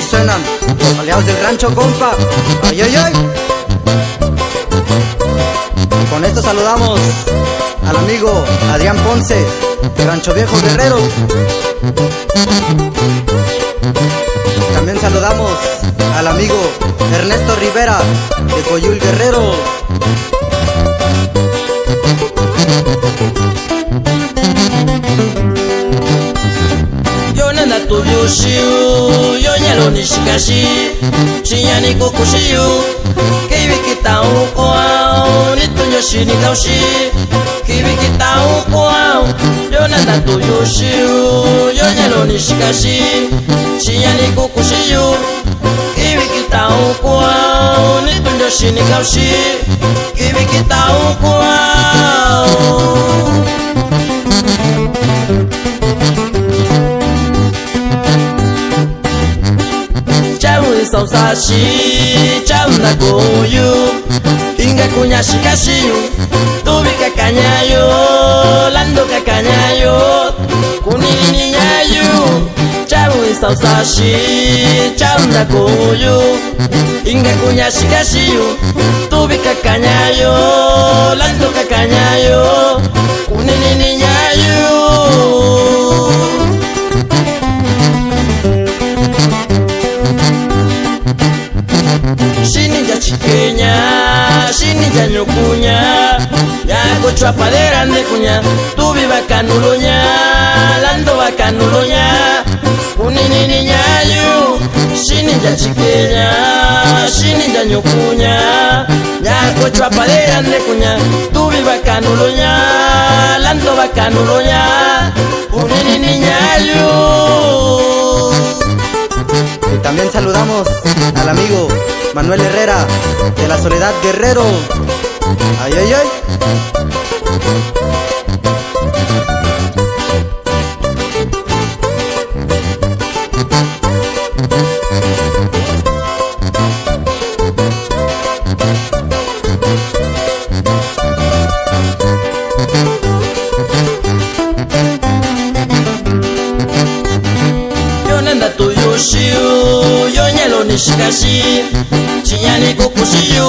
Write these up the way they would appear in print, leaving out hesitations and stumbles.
suenan los aliados del rancho, compa. Ay, ay, ay. Con esto saludamos al amigo Adrián Ponce, de Rancho Viejo Guerrero. También saludamos al amigo Ernesto Rivera, de Coyul Guerrero. Yonanda tubyushiu yonyalo nishikashi shinyani kokushiu kibikita ukwao nitunyoshi nikaushi kibikita ukwao Yonanda tubyushiu yonyalo nishikashi shinyani kokushiu kibikita ukwao nitunyoshi nikaushi kibikita ukwao. Sausashi chaunda koyu inga kunya shikashiyu tubika kanyayo lando kakanyayo kunini nyayu chawi sausashi chaunda koyu inga kunya shikashiyu tubika kanyayo lando kakanyayo kunini nyayu. Shininja chikenya, shininja nyokunya yako chwapadera ndekunya tubi bakanulonya lando bakanulonya kunini nyayu. Shininja chikenya, shininja nyokunya yako chwapadera ndekunya tubi bakanulonya lando bakanulonya kunini nyayu. Y también saludamos al amigo Manuel Herrera, de La Soledad Guerrero. Ay, ay, ay. Yonanda tuyushiu yonyelo nishikashi chinyani kokushiyu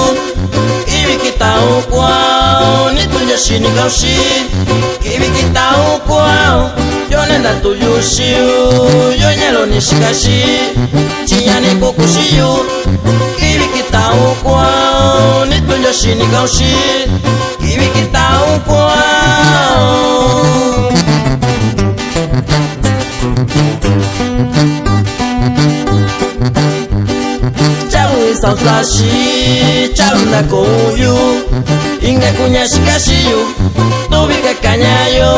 kibikita ukwao nitunyoshi nikaushi kibikita ukwao. Yonanda tuyushiu yonyelo nishikashi chinyani kokushiyu kibikita ukwao nitunyoshi nikaushi kibikita ukwao. Sausashi chaunda koyu inga kunya shikashiyu tubika kanyayo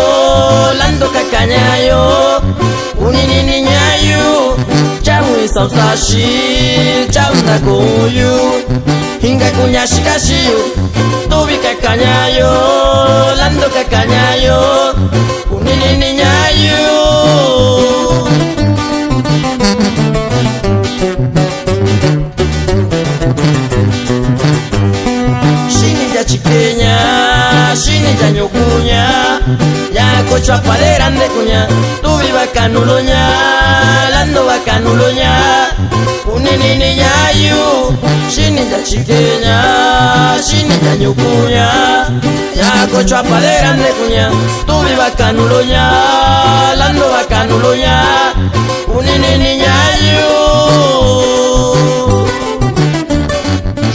lando kakanyayo kunini nyayu. Chawi sausashi chaunda koyu inga kunya shikashiyu tubika kanyayo lando kakanyayo kunini nyayu. Chikenya, shininja nyokunya yako chwapadera ndekunya tubi bakanulonya lando bakanulonya kunini nyayu. Shininja chikenya, shininja nyokunya yako chwapadera ndekunya tubi bakanulonya lando bakanulonya kunini nyayu.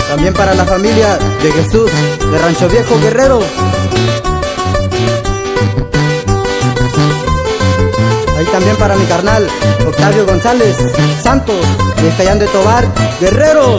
También para la familia de Jesús, de Rancho Viejo Guerrero. Ahí también para mi carnal Octavio González Santos, de Cayán de Tobar Guerrero.